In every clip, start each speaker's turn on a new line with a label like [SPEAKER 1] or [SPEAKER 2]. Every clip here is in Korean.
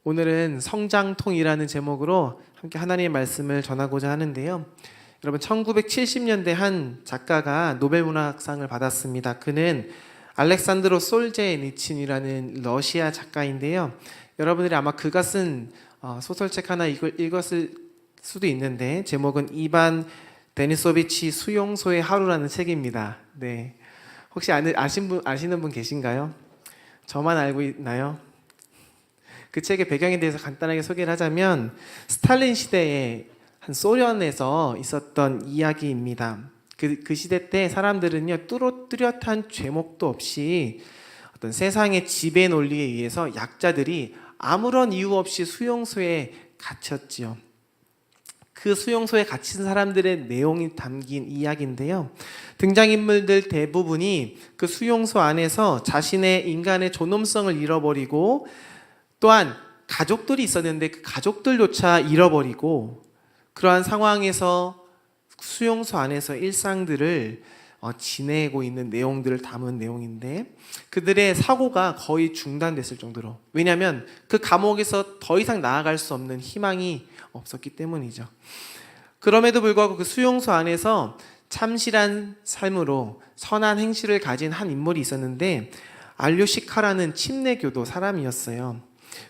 [SPEAKER 1] 오늘은 성장통이라는 제목으로 함께 하나님의 말씀을 전하고자 하는데요. 여러분 1970년대 한 작가가 노벨문학상을 받았습니다. 그는 알렉산드로 솔제니친이라는 러시아 작가인데요. 여러분들이 아마 그가 쓴 소설책 하나 읽었을 수도 있는데 제목은 이반 데니소비치 수용소의 하루라는 책입니다. 네, 혹시 아시는 분 계신가요? 저만 알고 있나요? 그 책의 배경에 대해서 간단하게 소개를 하자면 스탈린 시대에 한 소련에서 있었던 이야기입니다. 그 시대 때 사람들은요 뚜렷한 죄목도 없이 어떤 세상의 지배 논리에 의해서 약자들이 아무런 이유 없이 수용소에 갇혔지요. 그 수용소에 갇힌 사람들의 내용이 담긴 이야기인데요. 등장인물들 대부분이 그 수용소 안에서 자신의 인간의 존엄성을 잃어버리고 또한 가족들이 있었는데 그 가족들조차 잃어버리고 그러한 상황에서 수용소 안에서 일상들을 지내고 있는 내용들을 담은 내용인데 그들의 사고가 거의 중단됐을 정도로, 왜냐하면 그 감옥에서 더 이상 나아갈 수 없는 희망이 없었기 때문이죠. 그럼에도 불구하고 그 수용소 안에서 참실한 삶으로 선한 행실을 가진 한 인물이 있었는데 알료시카라는 침례교도 사람이었어요.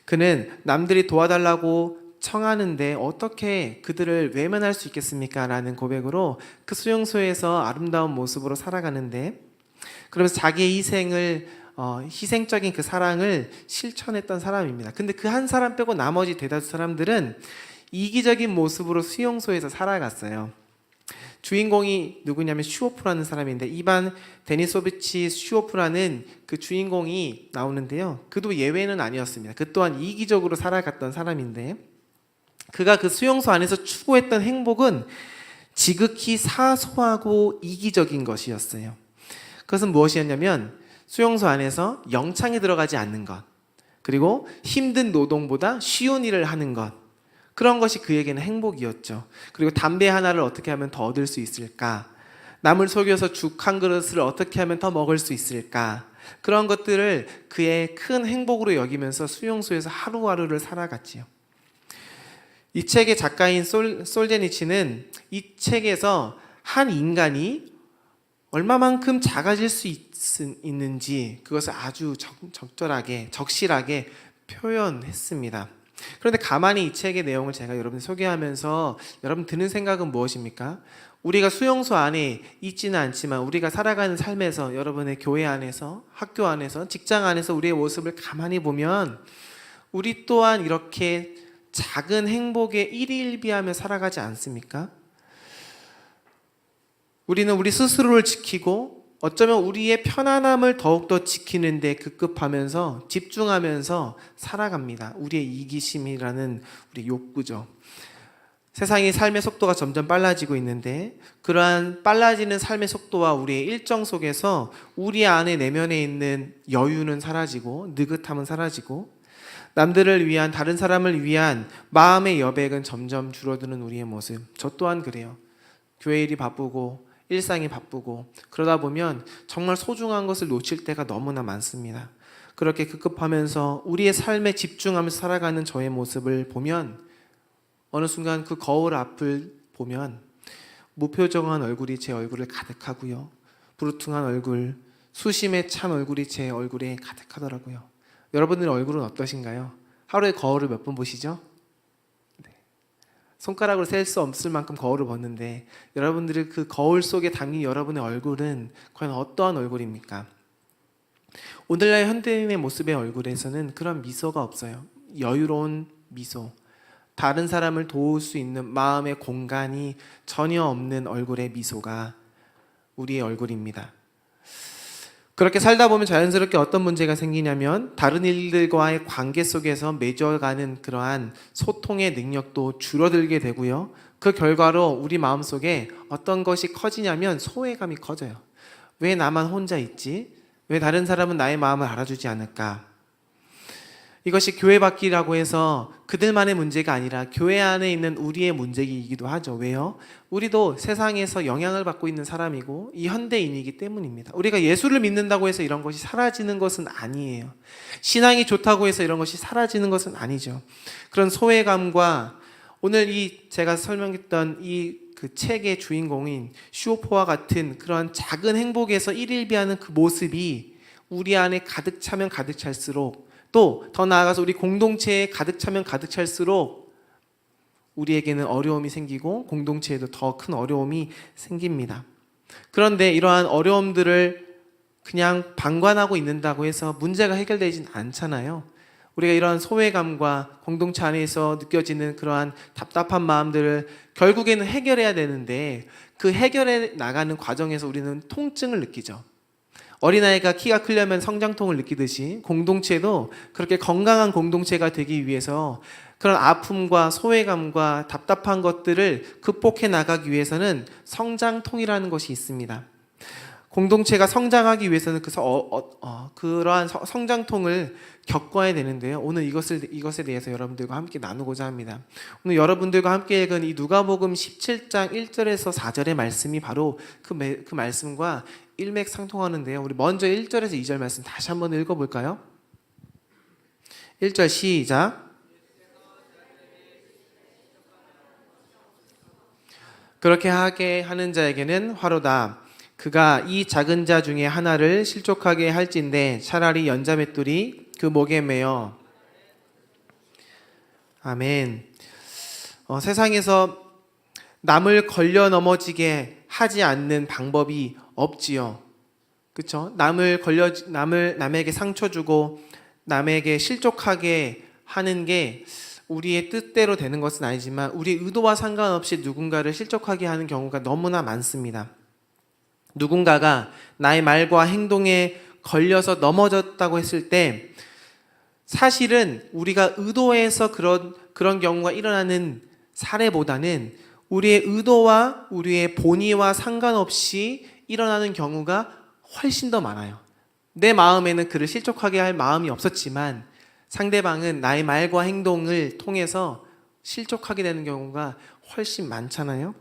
[SPEAKER 1] 그는 남들이 도와달라고 청하는데 어떻게 그들을 외면할 수 있겠습니까? 라는 고백으로 그 수용소에서 아름다운 모습으로 살아가는데, 그러면서 자기의 희생적인 그 사랑을 실천했던 사람입니다. 근데 그 한 사람 빼고 나머지 대다수 사람들은 이기적인 모습으로 수용소에서 살아갔어요. 주인공이 누구냐면 슈오프라는 사람인데, 이반 데니소비치 슈오프라는 그 주인공이 나오는데요. 그도 예외는 아니었습니다. 그 또한 이기적으로 살아갔던 사람인데, 그가 그 수용소 안에서 추구했던 행복은 지극히 사소하고 이기적인 것이었어요. 그것은 무엇이었냐면 수용소 안에서 영창에 들어가지 않는 것, 그리고 힘든 노동보다 쉬운 일을 하는 것, 그런 것이 그에게는 행복이었죠. 그리고 담배 하나를 어떻게 하면 더 얻을 수 있을까? 남을 속여서 죽 한 그릇을 어떻게 하면 더 먹을 수 있을까? 그런 것들을 그의 큰 행복으로 여기면서 수용소에서 하루하루를 살아갔지요. 이 책의 작가인 솔제니치는 이 책에서 한 인간이 얼마만큼 작아질 수 있는지 그것을 아주 적실하게 표현했습니다. 그런데 가만히 이 책의 내용을 제가 여러분 소개하면서 여러분 드는 생각은 무엇입니까? 우리가 수용소 안에 있지는 않지만 우리가 살아가는 삶에서, 여러분의 교회 안에서, 학교 안에서, 직장 안에서 우리의 모습을 가만히 보면 우리 또한 이렇게 작은 행복에 일희일비하며 살아가지 않습니까? 우리는 우리 스스로를 지키고 어쩌면 우리의 편안함을 더욱더 지키는 데 급급하면서 집중하면서 살아갑니다. 우리의 이기심이라는 우리 욕구죠. 세상의 삶의 속도가 점점 빨라지고 있는데 그러한 빨라지는 삶의 속도와 우리의 일정 속에서 우리 안에 내면에 있는 여유는 사라지고 느긋함은 사라지고 남들을 위한, 다른 사람을 위한 마음의 여백은 점점 줄어드는 우리의 모습. 저 또한 그래요. 교회 일이 바쁘고 일상이 바쁘고 그러다 보면 정말 소중한 것을 놓칠 때가 너무나 많습니다. 그렇게 급급하면서 우리의 삶에 집중하면서 살아가는 저의 모습을 보면 어느 순간 그 거울 앞을 보면 무표정한 얼굴이 제 얼굴을 가득하고요. 부르퉁한 얼굴, 수심에 찬 얼굴이 제 얼굴에 가득하더라고요. 여러분들의 얼굴은 어떠신가요? 하루에 거울을 몇 번 보시죠? 네. 손가락으로 셀 수 없을 만큼 거울을 봤는데 여러분들의 그 거울 속에 담긴 여러분의 얼굴은 과연 어떠한 얼굴입니까? 오늘날 현대인의 모습의 얼굴에서는 그런 미소가 없어요. 여유로운 미소, 다른 사람을 도울 수 있는 마음의 공간이 전혀 없는 얼굴의 미소가 우리의 얼굴입니다. 그렇게 살다 보면 자연스럽게 어떤 문제가 생기냐면 다른 일들과의 관계 속에서 맺어가는 그러한 소통의 능력도 줄어들게 되고요. 그 결과로 우리 마음속에 어떤 것이 커지냐면 소외감이 커져요. 왜 나만 혼자 있지? 왜 다른 사람은 나의 마음을 알아주지 않을까? 이것이 교회 밖이라고 해서 그들만의 문제가 아니라 교회 안에 있는 우리의 문제이기도 하죠. 왜요? 우리도 세상에서 영향을 받고 있는 사람이고 이 현대인이기 때문입니다. 우리가 예수를 믿는다고 해서 이런 것이 사라지는 것은 아니에요. 신앙이 좋다고 해서 이런 것이 사라지는 것은 아니죠. 그런 소외감과 오늘 이 제가 설명했던 이 그 책의 주인공인 슈오포와 같은 그런 작은 행복에서 일일비하는 그 모습이 우리 안에 가득 차면 가득 찰수록, 또 더 나아가서 우리 공동체에 가득 차면 가득 찰수록 우리에게는 어려움이 생기고 공동체에도 더 큰 어려움이 생깁니다. 그런데 이러한 어려움들을 그냥 방관하고 있는다고 해서 문제가 해결되진 않잖아요. 우리가 이러한 소외감과 공동체 안에서 느껴지는 그러한 답답한 마음들을 결국에는 해결해야 되는데, 그 해결해 나가는 과정에서 우리는 통증을 느끼죠. 어린아이가 키가 크려면 성장통을 느끼듯이 공동체도 그렇게 건강한 공동체가 되기 위해서 그런 아픔과 소외감과 답답한 것들을 극복해 나가기 위해서는 성장통이라는 것이 있습니다. 공동체가 성장하기 위해서는 그러한 성장통을 겪어야 되는데요. 오늘 이것에 대해서 여러분들과 함께 나누고자 합니다. 오늘 여러분들과 함께 읽은 이 누가복음 17장 1절에서 4절의 말씀이 바로 그 말씀과 일맥상통하는데요. 우리 먼저 1절에서 2절 말씀 다시 한번 읽어볼까요? 1절 시작. 그렇게 하게 하는 자에게는 화로다. 그가 이 작은 자 중에 하나를 실족하게 할진대 차라리 연자맷돌이 그 목에 매어. 아멘. 세상에서 남을 걸려 넘어지게 하지 않는 방법이 없지요. 그렇죠? 남에게 상처 주고 남에게 실족하게 하는 게 우리의 뜻대로 되는 것은 아니지만 우리 의도와 상관없이 누군가를 실족하게 하는 경우가 너무나 많습니다. 누군가가 나의 말과 행동에 걸려서 넘어졌다고 했을 때 사실은 우리가 의도해서 그런 경우가 일어나는 사례보다는 우리의 의도와 우리의 본의와 상관없이 일어나는 경우가 훨씬 더 많아요. 내 마음에는 그를 실족하게 할 마음이 없었지만 상대방은 나의 말과 행동을 통해서 실족하게 되는 경우가 훨씬 많잖아요.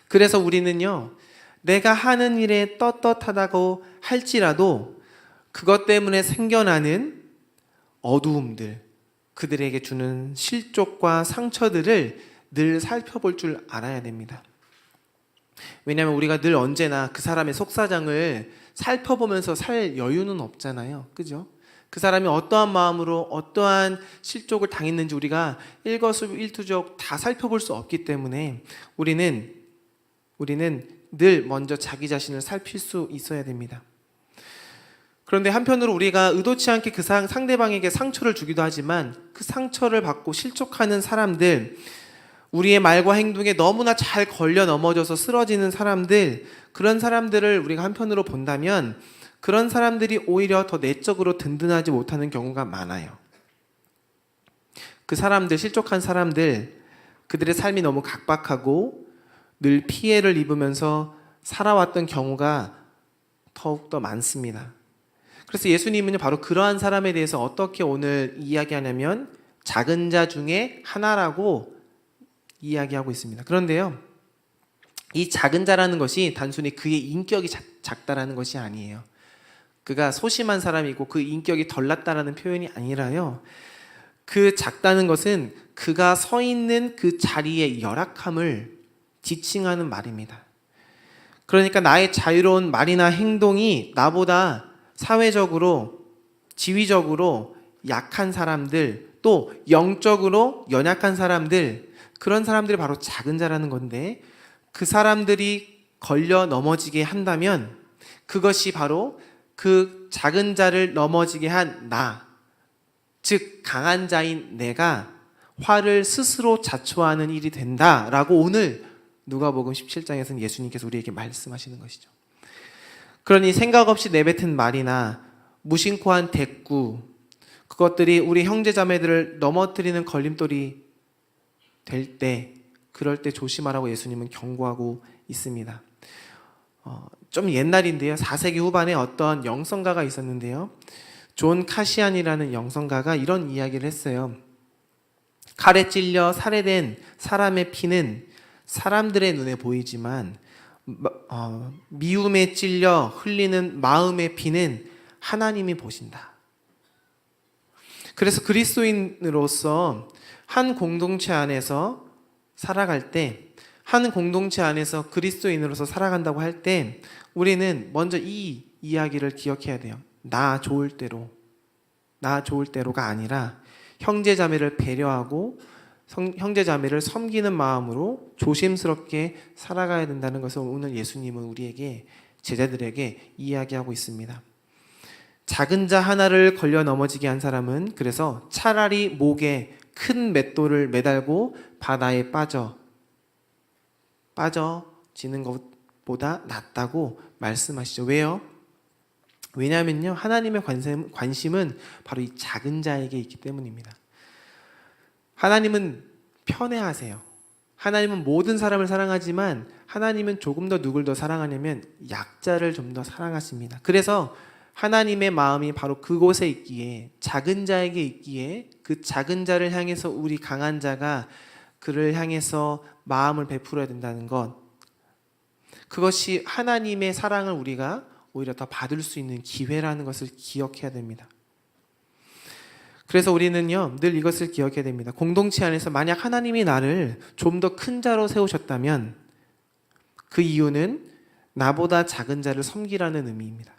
[SPEAKER 1] 그래서 우리는요, 내가 하는 일에 떳떳하다고 할지라도 그것 때문에 생겨나는 어두움들, 그들에게 주는 실족과 상처들을 늘 살펴볼 줄 알아야 됩니다. 왜냐하면 우리가 늘 언제나 그 사람의 속사정을 살펴보면서 살 여유는 없잖아요. 그죠? 그 사람이 어떠한 마음으로 어떠한 실족을 당했는지 우리가 일거수일투족 다 살펴볼 수 없기 때문에 우리는 늘 먼저 자기 자신을 살필 수 있어야 됩니다. 그런데 한편으로 우리가 의도치 않게 그 상대방에게 상처를 주기도 하지만 그 상처를 받고 실족하는 사람들, 우리의 말과 행동에 너무나 잘 걸려 넘어져서 쓰러지는 사람들, 그런 사람들을 우리가 한편으로 본다면 그런 사람들이 오히려 더 내적으로 든든하지 못하는 경우가 많아요. 그 사람들, 실족한 사람들, 그들의 삶이 너무 각박하고 늘 피해를 입으면서 살아왔던 경우가 더욱더 많습니다. 그래서 예수님은 바로 그러한 사람에 대해서 어떻게 오늘 이야기하냐면 작은 자 중에 하나라고 이야기하고 있습니다. 그런데요, 이 작은 자라는 것이 단순히 그의 인격이 작다라는 것이 아니에요. 그가 소심한 사람이고 그 인격이 덜 났다라는 표현이 아니라요, 그 작다는 것은 그가 서 있는 그 자리의 열악함을 지칭하는 말입니다. 그러니까 나의 자유로운 말이나 행동이 나보다 사회적으로, 지위적으로 약한 사람들, 또 영적으로 연약한 사람들, 그런 사람들이 바로 작은 자라는 건데, 그 사람들이 걸려 넘어지게 한다면 그것이 바로 그 작은 자를 넘어지게 한 나, 즉 강한 자인 내가 화를 스스로 자초하는 일이 된다라고 오늘 누가복음 17장에서는 예수님께서 우리에게 말씀하시는 것이죠. 그러니 생각 없이 내뱉은 말이나 무심코 한 대꾸, 그것들이 우리 형제자매들을 넘어뜨리는 걸림돌이 될 때, 그럴 때 조심하라고 예수님은 경고하고 있습니다. 좀 옛날인데요, 4세기 후반에 어떤 영성가가 있었는데요, 존 카시안이라는 영성가가 이런 이야기를 했어요. 칼에 찔려 살해된 사람의 피는 사람들의 눈에 보이지만 미움에 찔려 흘리는 마음의 피는 하나님이 보신다. 그래서 그리스도인으로서 한 공동체 안에서 살아갈 때, 한 공동체 안에서 그리스도인으로서 살아간다고 할 때 우리는 먼저 이 이야기를 기억해야 돼요. 나 좋을 대로가 아니라 형제자매를 배려하고 형제자매를 섬기는 마음으로 조심스럽게 살아가야 된다는 것을 오늘 예수님은 우리에게, 제자들에게 이야기하고 있습니다. 작은 자 하나를 걸려 넘어지게 한 사람은 그래서 차라리 목에 큰 맷돌을 매달고 바다에 빠져지는 것보다 낫다고 말씀하시죠. 왜요? 왜냐하면요, 하나님의 관심은 바로 이 작은 자에게 있기 때문입니다. 하나님은 편애하세요. 하나님은 모든 사람을 사랑하지만 하나님은 조금 더 누굴 더 사랑하냐면 약자를 좀 더 사랑하십니다. 그래서 하나님의 마음이 바로 그곳에 있기에, 작은 자에게 있기에, 그 작은 자를 향해서 우리 강한 자가 그를 향해서 마음을 베풀어야 된다는 것, 그것이 하나님의 사랑을 우리가 오히려 더 받을 수 있는 기회라는 것을 기억해야 됩니다. 그래서 우리는요, 늘 이것을 기억해야 됩니다. 공동체 안에서 만약 하나님이 나를 좀 더 큰 자로 세우셨다면 그 이유는 나보다 작은 자를 섬기라는 의미입니다.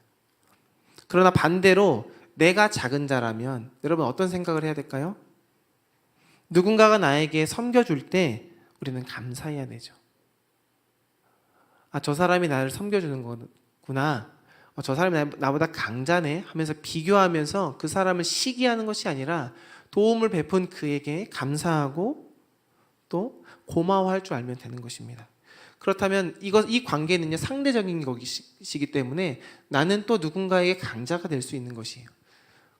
[SPEAKER 1] 그러나 반대로 내가 작은 자라면 여러분 어떤 생각을 해야 될까요? 누군가가 나에게 섬겨줄 때 우리는 감사해야 되죠. 저 사람이 나를 섬겨주는 거구나. 저 사람이 나보다 강자네 하면서 비교하면서 그 사람을 시기하는 것이 아니라 도움을 베푼 그에게 감사하고 또 고마워할 줄 알면 되는 것입니다. 그렇다면 이 관계는요, 상대적인 것이기 때문에 나는 또 누군가에게 강자가 될 수 있는 것이에요.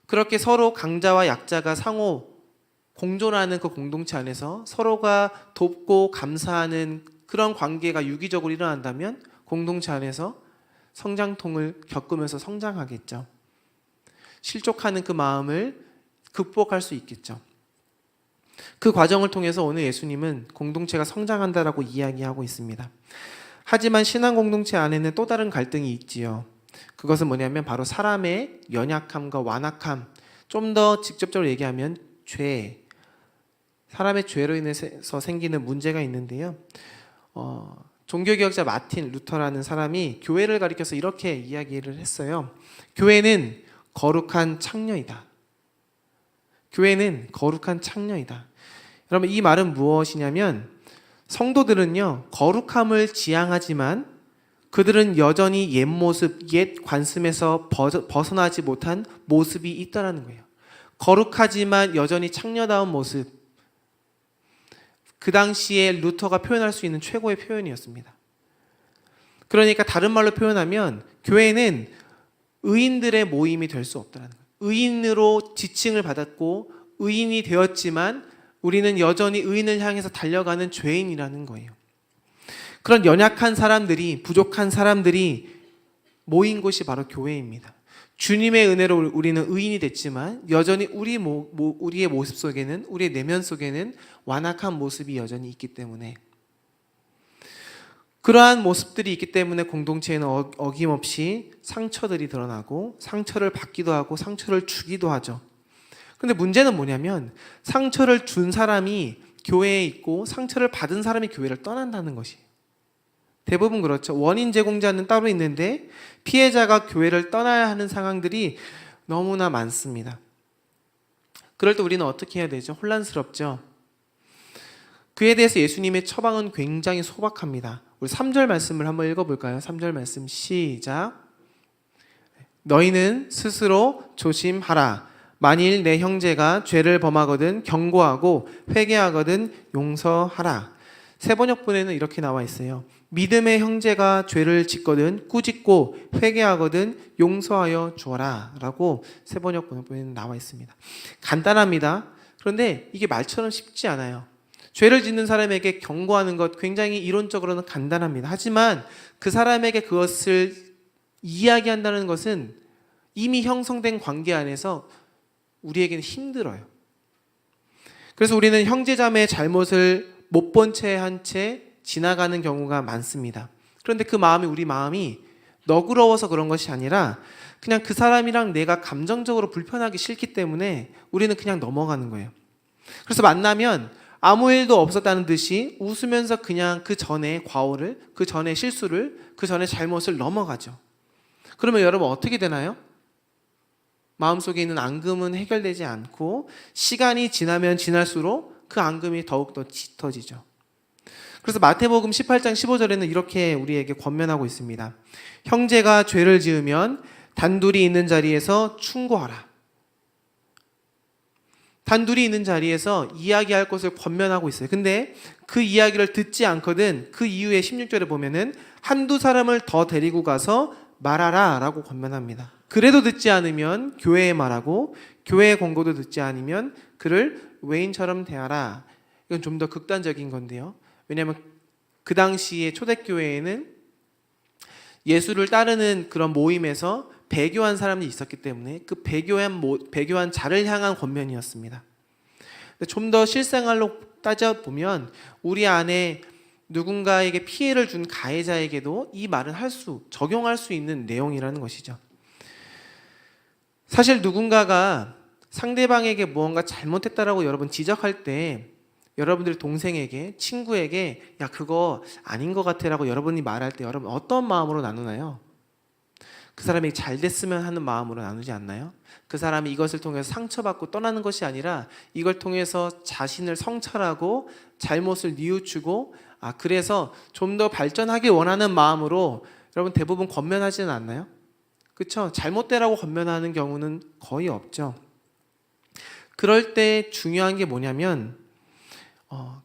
[SPEAKER 1] 그렇게 서로 강자와 약자가 상호 공존하는 그 공동체 안에서 서로가 돕고 감사하는 그런 관계가 유기적으로 일어난다면 공동체 안에서 성장통을 겪으면서 성장하겠죠. 실족하는 그 마음을 극복할 수 있겠죠. 그 과정을 통해서 오늘 예수님은 공동체가 성장한다라고 이야기하고 있습니다. 하지만 신앙 공동체 안에는 또 다른 갈등이 있지요. 그것은 뭐냐면 바로 사람의 연약함과 완악함, 좀 더 직접적으로 얘기하면 죄, 사람의 죄로 인해서 생기는 문제가 있는데요. 종교개혁자 마틴 루터라는 사람이 교회를 가리켜서 이렇게 이야기를 했어요. 교회는 거룩한 창녀이다. 교회는 거룩한 창녀이다. 여러분, 이 말은 무엇이냐면 성도들은요, 거룩함을 지향하지만 그들은 여전히 옛 모습, 옛 관습에서 벗어나지 못한 모습이 있다라는 거예요. 거룩하지만 여전히 창녀다운 모습. 그 당시에 루터가 표현할 수 있는 최고의 표현이었습니다. 그러니까 다른 말로 표현하면 교회는 의인들의 모임이 될 수 없다는 거예요. 의인으로 지칭을 받았고 의인이 되었지만 우리는 여전히 의인을 향해서 달려가는 죄인이라는 거예요. 그런 연약한 사람들이, 부족한 사람들이 모인 곳이 바로 교회입니다. 주님의 은혜로 우리는 의인이 됐지만 여전히 우리의 모습 속에는, 우리의 내면 속에는 완악한 모습이 여전히 있기 때문에, 그러한 모습들이 있기 때문에 공동체에는 어김없이 상처들이 드러나고 상처를 받기도 하고 상처를 주기도 하죠. 근데 문제는 뭐냐면 상처를 준 사람이 교회에 있고 상처를 받은 사람이 교회를 떠난다는 것이에요. 대부분 그렇죠. 원인 제공자는 따로 있는데 피해자가 교회를 떠나야 하는 상황들이 너무나 많습니다. 그럴 때 우리는 어떻게 해야 되죠? 혼란스럽죠. 그에 대해서 예수님의 처방은 굉장히 소박합니다. 우리 3절 말씀을 한번 읽어볼까요? 3절 말씀 시작. 너희는 스스로 조심하라. 만일 내 형제가 죄를 범하거든 경고하고 회개하거든 용서하라. 세번역본에는 이렇게 나와 있어요. 믿음의 형제가 죄를 짓거든 꾸짖고 회개하거든 용서하여 주어라 라고 세번역본에는 나와 있습니다. 간단합니다. 그런데 이게 말처럼 쉽지 않아요. 죄를 짓는 사람에게 경고하는 것 굉장히 이론적으로는 간단합니다. 하지만 그 사람에게 그것을 이야기한다는 것은 이미 형성된 관계 안에서 우리에게는 힘들어요. 그래서 우리는 형제자매의 잘못을 못 본 채 한 채 지나가는 경우가 많습니다. 그런데 그 마음이 우리 마음이 너그러워서 그런 것이 아니라 그냥 그 사람이랑 내가 감정적으로 불편하기 싫기 때문에 우리는 그냥 넘어가는 거예요. 그래서 만나면 아무 일도 없었다는 듯이 웃으면서 그냥 그 전에 과오를, 그 전에 실수를, 그 전에 잘못을 넘어가죠. 그러면 여러분 어떻게 되나요? 마음속에 있는 앙금은 해결되지 않고 시간이 지나면 지날수록 그 앙금이 더욱더 짙어지죠. 그래서 마태복음 18장 15절에는 이렇게 우리에게 권면하고 있습니다. 형제가 죄를 지으면 단둘이 있는 자리에서 충고하라. 단둘이 있는 자리에서 이야기할 것을 권면하고 있어요. 근데 그 이야기를 듣지 않거든 그 이후에 16절에 보면은 한두 사람을 더 데리고 가서 말하라 라고 권면합니다. 그래도 듣지 않으면 교회에 말하고 교회의 권고도 듣지 않으면 그를 외인처럼 대하라. 이건 좀 더 극단적인 건데요. 왜냐하면 그 당시에 초대교회에는 예수를 따르는 그런 모임에서 배교한 사람이 있었기 때문에 그 배교한 자를 향한 권면이었습니다. 좀 더 실생활로 따져보면 우리 안에 누군가에게 피해를 준 가해자에게도 이 말은 적용할 수 있는 내용이라는 것이죠. 사실 누군가가 상대방에게 무언가 잘못했다라고 여러분 지적할 때 여러분들의 동생에게, 친구에게 야 그거 아닌 것 같아 라고 여러분이 말할 때 여러분 어떤 마음으로 나누나요? 그 사람이 잘 됐으면 하는 마음으로 나누지 않나요? 그 사람이 이것을 통해서 상처받고 떠나는 것이 아니라 이걸 통해서 자신을 성찰하고 잘못을 뉘우치고 그래서 좀 더 발전하길 원하는 마음으로 여러분 대부분 권면하지는 않나요? 그렇죠? 잘못되라고 권면하는 경우는 거의 없죠. 그럴 때 중요한 게 뭐냐면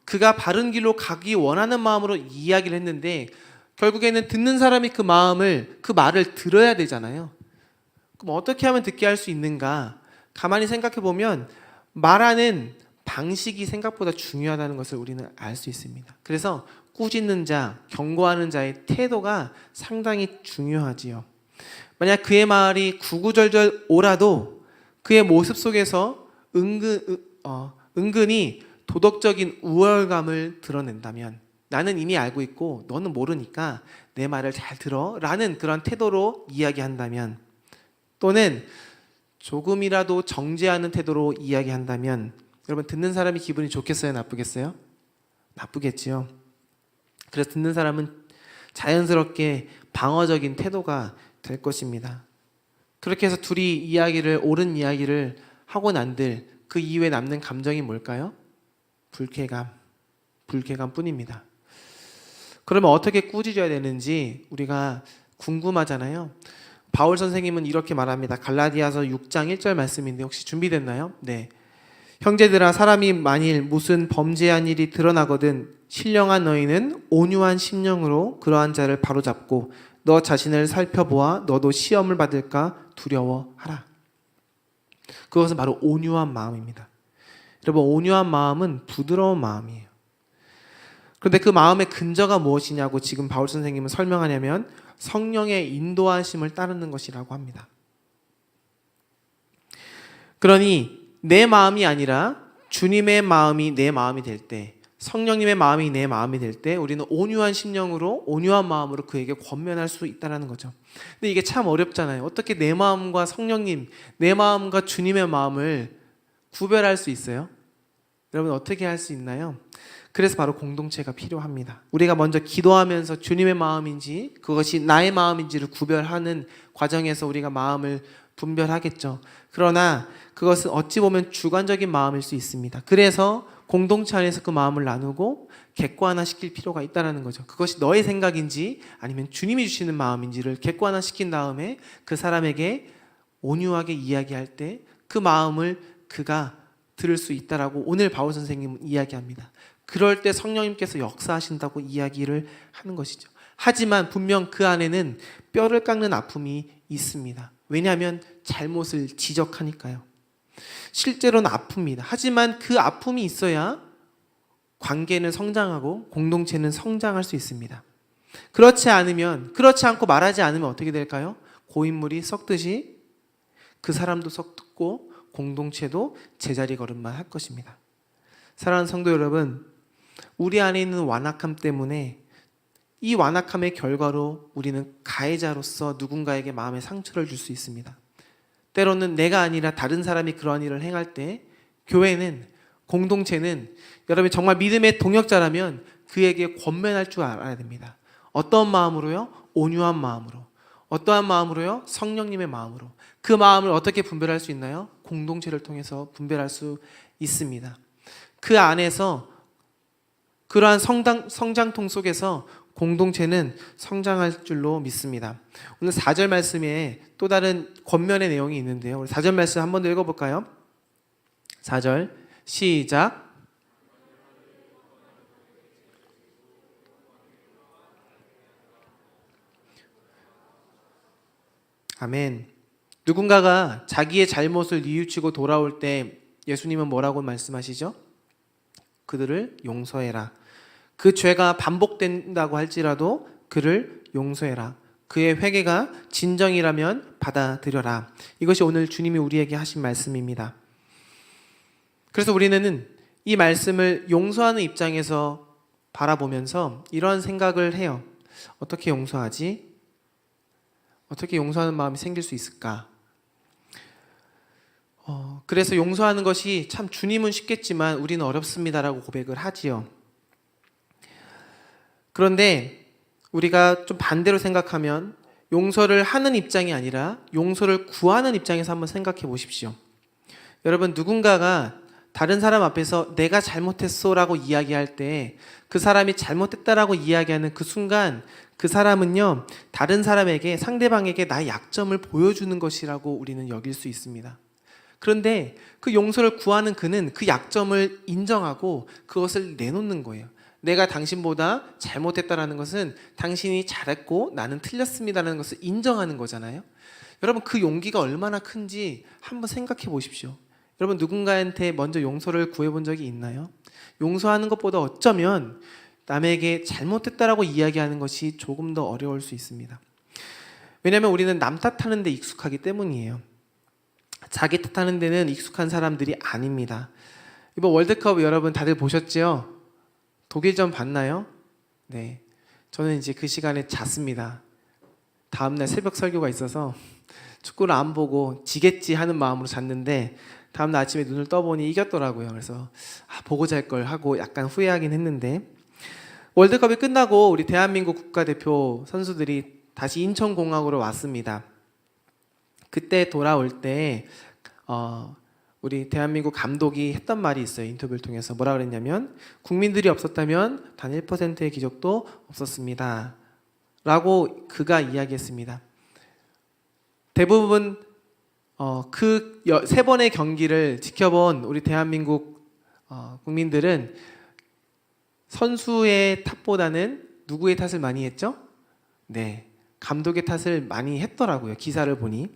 [SPEAKER 1] 그가 바른 길로 가기 원하는 마음으로 이야기를 했는데 결국에는 듣는 사람이 그 말을 들어야 되잖아요. 그럼 어떻게 하면 듣게 할 수 있는가? 가만히 생각해 보면 말하는 방식이 생각보다 중요하다는 것을 우리는 알 수 있습니다. 그래서 꾸짖는 자, 경고하는 자의 태도가 상당히 중요하지요. 만약 그의 말이 구구절절 옳아도 그의 모습 속에서 은근히 도덕적인 우월감을 드러낸다면 나는 이미 알고 있고 너는 모르니까 내 말을 잘 들어 라는 그런 태도로 이야기한다면 또는 조금이라도 정죄하는 태도로 이야기한다면 여러분 듣는 사람이 기분이 좋겠어요? 나쁘겠어요? 나쁘겠지요. 그래서 듣는 사람은 자연스럽게 방어적인 태도가 될 것입니다. 그렇게 해서 둘이 옳은 이야기를 하고 난들 그 이후에 남는 감정이 뭘까요? 불쾌감 뿐입니다. 그러면 어떻게 꾸짖어야 되는지 우리가 궁금하잖아요. 바울 선생님은 이렇게 말합니다. 갈라디아서 6장 1절 말씀인데 혹시 준비됐나요? 네. 형제들아 사람이 만일 무슨 범죄한 일이 드러나거든 신령한 너희는 온유한 심령으로 그러한 자를 바로잡고 너 자신을 살펴보아 너도 시험을 받을까 두려워하라. 그것은 바로 온유한 마음입니다. 여러분 온유한 마음은 부드러운 마음이에요. 그런데 그 마음의 근저가 무엇이냐고 지금 바울 선생님은 설명하냐면 성령의 인도하심을 따르는 것이라고 합니다. 그러니 내 마음이 아니라 주님의 마음이 내 마음이 될 때, 성령님의 마음이 내 마음이 될 때 우리는 온유한 심령으로 온유한 마음으로 그에게 권면할 수 있다는 거죠. 근데 이게 참 어렵잖아요. 어떻게 내 마음과 성령님, 내 마음과 주님의 마음을 구별할 수 있어요? 여러분 어떻게 할 수 있나요? 그래서 바로 공동체가 필요합니다. 우리가 먼저 기도하면서 주님의 마음인지 그것이 나의 마음인지를 구별하는 과정에서 우리가 마음을 분별하겠죠. 그러나 그것은 어찌 보면 주관적인 마음일 수 있습니다. 그래서 공동체 안에서 그 마음을 나누고 객관화시킬 필요가 있다는 거죠. 그것이 너의 생각인지 아니면 주님이 주시는 마음인지를 객관화시킨 다음에 그 사람에게 온유하게 이야기할 때 그 마음을 그가 들을 수 있다라고 오늘 바울 선생님은 이야기합니다. 그럴 때 성령님께서 역사하신다고 이야기를 하는 것이죠. 하지만 분명 그 안에는 뼈를 깎는 아픔이 있습니다. 왜냐하면 잘못을 지적하니까요. 실제로는 아픕니다. 하지만 그 아픔이 있어야 관계는 성장하고 공동체는 성장할 수 있습니다. 그렇지 않고 말하지 않으면 어떻게 될까요? 고인물이 썩듯이 그 사람도 썩고 공동체도 제자리 걸음만 할 것입니다. 사랑하는 성도 여러분, 우리 안에 있는 완악함 때문에 이 완악함의 결과로 우리는 가해자로서 누군가에게 마음의 상처를 줄 수 있습니다. 때로는 내가 아니라 다른 사람이 그러한 일을 행할 때 교회는, 공동체는 여러분이 정말 믿음의 동역자라면 그에게 권면할 줄 알아야 됩니다. 어떤 마음으로요? 온유한 마음으로. 어떠한 마음으로요? 성령님의 마음으로. 그 마음을 어떻게 분별할 수 있나요? 공동체를 통해서 분별할 수 있습니다. 그 안에서 그러한 성장통 속에서 공동체는 성장할 줄로 믿습니다. 오늘 4절 말씀에 또 다른 권면의 내용이 있는데요. 우리 4절 말씀 한 번 더 읽어볼까요? 4절 시작. 아멘. 누군가가 자기의 잘못을 뉘우치고 돌아올 때 예수님은 뭐라고 말씀하시죠? 그들을 용서해라. 그 죄가 반복된다고 할지라도 그를 용서해라. 그의 회개가 진정이라면 받아들여라. 이것이 오늘 주님이 우리에게 하신 말씀입니다. 그래서 우리는 이 말씀을 용서하는 입장에서 바라보면서 이런 생각을 해요. 어떻게 용서하지? 어떻게 용서하는 마음이 생길 수 있을까? 그래서 용서하는 것이 참 주님은 쉽겠지만 우리는 어렵습니다라고 고백을 하지요. 그런데 우리가 좀 반대로 생각하면 용서를 하는 입장이 아니라 용서를 구하는 입장에서 한번 생각해 보십시오. 여러분, 누군가가 다른 사람 앞에서 내가 잘못했어라고 이야기할 때 그 사람이 잘못했다라고 이야기하는 그 순간 그 사람은요, 다른 사람에게, 상대방에게 나의 약점을 보여주는 것이라고 우리는 여길 수 있습니다. 그런데 그 용서를 구하는 그는 그 약점을 인정하고 그것을 내놓는 거예요. 내가 당신보다 잘못했다라는 것은 당신이 잘했고 나는 틀렸습니다라는 것을 인정하는 거잖아요. 여러분, 그 용기가 얼마나 큰지 한번 생각해 보십시오. 여러분, 누군가한테 먼저 용서를 구해본 적이 있나요? 용서하는 것보다 어쩌면 남에게 잘못했다라고 이야기하는 것이 조금 더 어려울 수 있습니다. 왜냐하면 우리는 남 탓하는 데 익숙하기 때문이에요. 자기 탓하는 데는 익숙한 사람들이 아닙니다. 이번 월드컵 여러분 다들 보셨죠? 독일전 봤나요? 네, 저는 이제 그 시간에 잤습니다. 다음날 새벽 설교가 있어서 축구를 안 보고 지겠지 하는 마음으로 잤는데 다음날 아침에 눈을 떠보니 이겼더라고요. 그래서 보고 잘 걸 하고 약간 후회하긴 했는데, 월드컵이 끝나고 우리 대한민국 국가대표 선수들이 다시 인천공항으로 왔습니다. 그때 돌아올 때 우리 대한민국 감독이 했던 말이 있어요. 인터뷰를 통해서 뭐라 그랬냐면, 국민들이 없었다면 단 1%의 기적도 없었습니다 라고 그가 이야기했습니다. 대부분 그 3번의 경기를 지켜본 우리 대한민국 국민들은 선수의 탓보다는 누구의 탓을 많이 했죠? 네, 감독의 탓을 많이 했더라고요. 기사를 보니.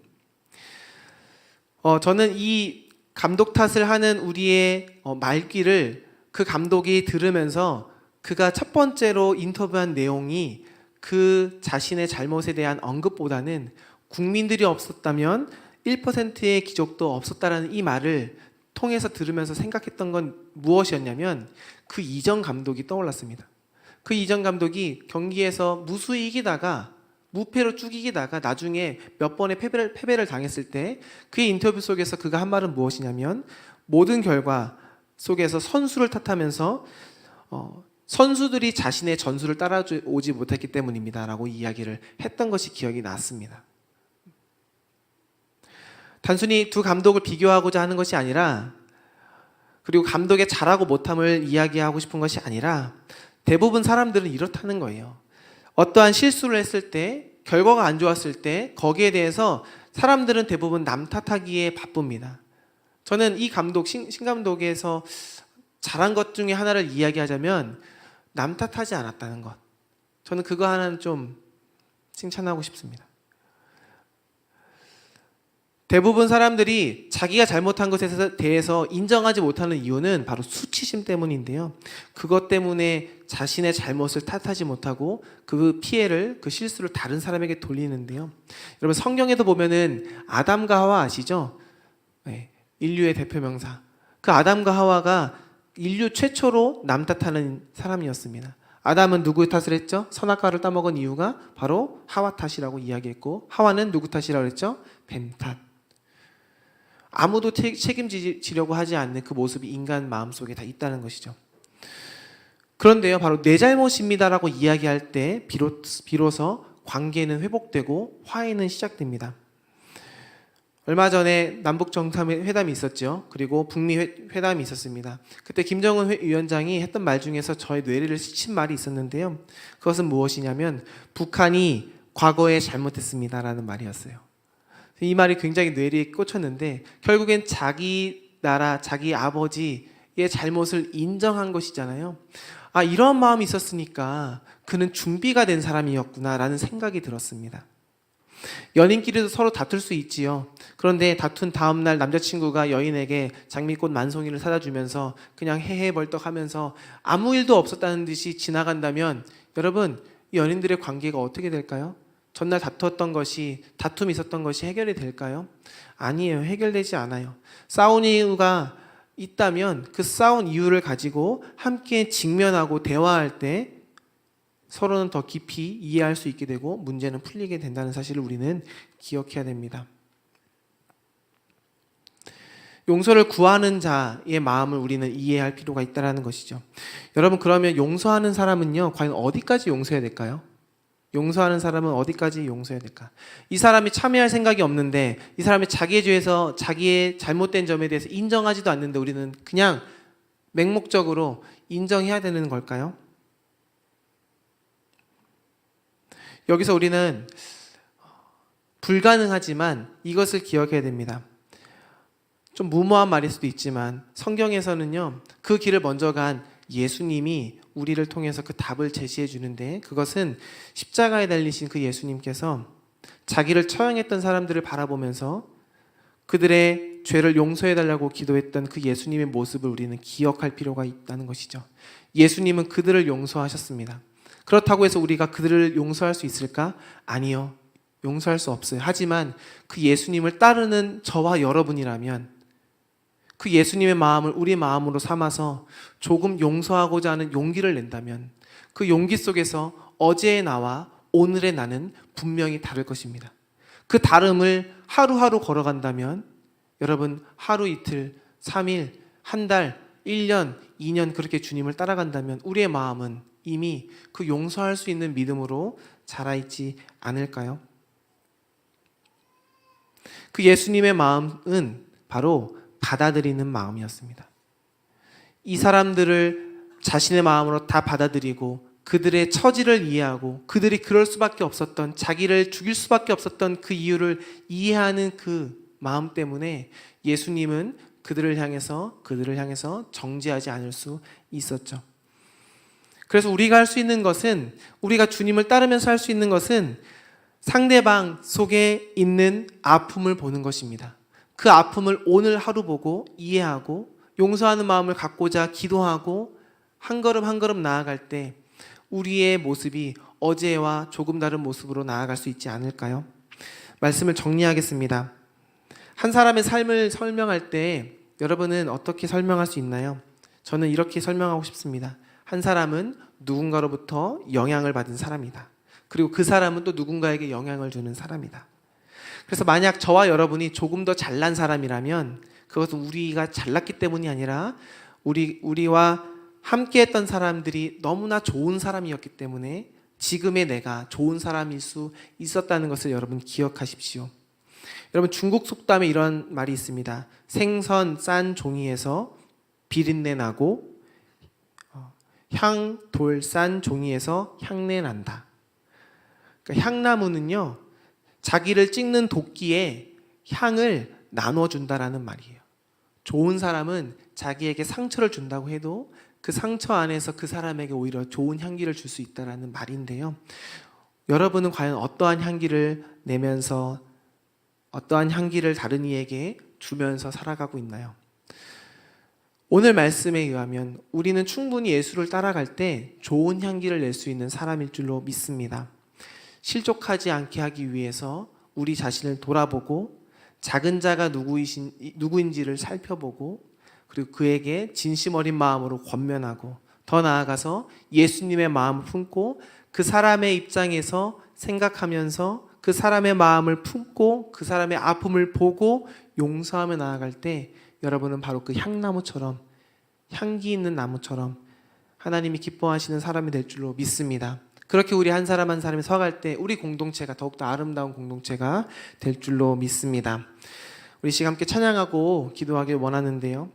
[SPEAKER 1] 저는 이 감독 탓을 하는 우리의 말귀를 그 감독이 들으면서 그가 첫 번째로 인터뷰한 내용이 그 자신의 잘못에 대한 언급보다는 국민들이 없었다면 1%의 기적도 없었다라는 이 말을 통해서 들으면서 생각했던 건 무엇이었냐면, 그 이전 감독이 떠올랐습니다. 그 이전 감독이 경기에서 무수히 이기다가 무패로 쭉 이기다가 나중에 몇 번의 패배를 당했을 때 그의 인터뷰 속에서 그가 한 말은 무엇이냐면, 모든 결과 속에서 선수를 탓하면서 선수들이 자신의 전술을 따라오지 못했기 때문입니다 라고 이야기를 했던 것이 기억이 났습니다. 단순히 두 감독을 비교하고자 하는 것이 아니라, 그리고 감독의 잘하고 못함을 이야기하고 싶은 것이 아니라, 대부분 사람들은 이렇다는 거예요. 어떠한 실수를 했을 때, 결과가 안 좋았을 때 거기에 대해서 사람들은 대부분 남 탓하기에 바쁩니다. 저는 이 감독, 신 감독에서 잘한 것 중에 하나를 이야기하자면 남 탓하지 않았다는 것. 저는 그거 하나는 좀 칭찬하고 싶습니다. 대부분 사람들이 자기가 잘못한 것에 대해서 인정하지 못하는 이유는 바로 수치심 때문인데요. 그것 때문에 자신의 잘못을 탓하지 못하고 그 피해를, 그 실수를 다른 사람에게 돌리는데요. 여러분 성경에도 보면은 아담과 하와 아시죠? 네, 인류의 대표 명사. 그 아담과 하와가 인류 최초로 남 탓하는 사람이었습니다. 아담은 누구의 탓을 했죠? 선악과를 따먹은 이유가 바로 하와 탓이라고 이야기했고, 하와는 누구 탓이라고 했죠? 뱀 탓. 아무도 책임지려고 하지 않는 그 모습이 인간 마음속에 다 있다는 것이죠. 그런데요, 바로 내 잘못입니다라고 이야기할 때 비로소 관계는 회복되고 화해는 시작됩니다. 얼마 전에 남북 정상회담이 있었죠. 그리고 북미 회담이 있었습니다. 그때 김정은 위원장이 했던 말 중에서 저의 뇌리를 스친 말이 있었는데요. 그것은 무엇이냐면 북한이 과거에 잘못했습니다라는 말이었어요. 이 말이 굉장히 뇌리에 꽂혔는데 결국엔 자기 나라, 자기 아버지의 잘못을 인정한 것이잖아요. 아, 이런 마음이 있었으니까 그는 준비가 된 사람이었구나라는 생각이 들었습니다. 연인끼리도 서로 다툴 수 있지요. 그런데 다툰 다음날 남자친구가 여인에게 장미꽃 만송이를 사다 주면서 그냥 헤헤벌떡하면서 아무 일도 없었다는 듯이 지나간다면 여러분, 이 연인들의 관계가 어떻게 될까요? 전날 다툼이 있었던 것이 해결이 될까요? 아니에요. 해결되지 않아요. 싸운 이유가 있다면 그 싸운 이유를 가지고 함께 직면하고 대화할 때 서로는 더 깊이 이해할 수 있게 되고 문제는 풀리게 된다는 사실을 우리는 기억해야 됩니다. 용서를 구하는 자의 마음을 우리는 이해할 필요가 있다는 것이죠. 여러분, 그러면 용서하는 사람은요, 과연 어디까지 용서해야 될까요? 용서하는 사람은 어디까지 용서해야 될까? 이 사람이 참여할 생각이 없는데, 이 사람이 자기의 죄에서 자기의 잘못된 점에 대해서 인정하지도 않는데 우리는 그냥 맹목적으로 인정해야 되는 걸까요? 여기서 우리는 불가능하지만 이것을 기억해야 됩니다. 좀 무모한 말일 수도 있지만 성경에서는요, 그 길을 먼저 간 예수님이 우리를 통해서 그 답을 제시해 주는데, 그것은 십자가에 달리신 그 예수님께서 자기를 처형했던 사람들을 바라보면서 그들의 죄를 용서해 달라고 기도했던 그 예수님의 모습을 우리는 기억할 필요가 있다는 것이죠. 예수님은 그들을 용서하셨습니다. 그렇다고 해서 우리가 그들을 용서할 수 있을까? 아니요. 용서할 수 없어요. 하지만 그 예수님을 따르는 저와 여러분이라면 그 예수님의 마음을 우리 마음으로 삼아서 조금 용서하고자 하는 용기를 낸다면 그 용기 속에서 어제의 나와 오늘의 나는 분명히 다를 것입니다. 그 다름을 하루하루 걸어간다면 여러분, 하루 이틀, 3일, 한 달, 1년, 2년 그렇게 주님을 따라간다면 우리의 마음은 이미 그 용서할 수 있는 믿음으로 자라있지 않을까요? 그 예수님의 마음은 바로 받아들이는 마음이었습니다. 이 사람들을 자신의 마음으로 다 받아들이고 그들의 처지를 이해하고 그들이 그럴 수밖에 없었던, 자기를 죽일 수밖에 없었던 그 이유를 이해하는 그 마음 때문에 예수님은 그들을 향해서 정죄하지 않을 수 있었죠. 그래서 우리가 할 수 있는 것은, 우리가 주님을 따르면서 할 수 있는 것은 상대방 속에 있는 아픔을 보는 것입니다. 그 아픔을 오늘 하루 보고 이해하고 용서하는 마음을 갖고자 기도하고 한 걸음 한 걸음 나아갈 때 우리의 모습이 어제와 조금 다른 모습으로 나아갈 수 있지 않을까요? 말씀을 정리하겠습니다. 한 사람의 삶을 설명할 때 여러분은 어떻게 설명할 수 있나요? 저는 이렇게 설명하고 싶습니다. 한 사람은 누군가로부터 영향을 받은 사람이다. 그리고 그 사람은 또 누군가에게 영향을 주는 사람이다. 그래서 만약 저와 여러분이 조금 더 잘난 사람이라면 그것은 우리가 잘났기 때문이 아니라 우리와 함께했던 사람들이 너무나 좋은 사람이었기 때문에 지금의 내가 좋은 사람일 수 있었다는 것을 여러분 기억하십시오. 여러분, 중국 속담에 이런 말이 있습니다. 생선 싼 종이에서 비린내 나고 향 돌 싼 종이에서 향내 난다. 그러니까 향나무는요, 자기를 찍는 도끼에 향을 나눠준다라는 말이에요. 좋은 사람은 자기에게 상처를 준다고 해도 그 상처 안에서 그 사람에게 오히려 좋은 향기를 줄 수 있다라는 말인데요. 여러분은 과연 어떠한 향기를 내면서 어떠한 향기를 다른 이에게 주면서 살아가고 있나요? 오늘 말씀에 의하면 우리는 충분히 예수를 따라갈 때 좋은 향기를 낼 수 있는 사람일 줄로 믿습니다. 실족하지 않게 하기 위해서 우리 자신을 돌아보고 작은 자가 누구인지를 살펴보고 그리고 그에게 진심 어린 마음으로 권면하고 더 나아가서 예수님의 마음을 품고 그 사람의 입장에서 생각하면서 그 사람의 마음을 품고 그 사람의 아픔을 보고 용서하며 나아갈 때 여러분은 바로 그 향나무처럼 향기 있는 나무처럼 하나님이 기뻐하시는 사람이 될 줄로 믿습니다. 그렇게 우리 한 사람 한 사람이 서갈 때 우리 공동체가 더욱더 아름다운 공동체가 될 줄로 믿습니다. 우리 시간 함께 찬양하고 기도하길 원하는데요.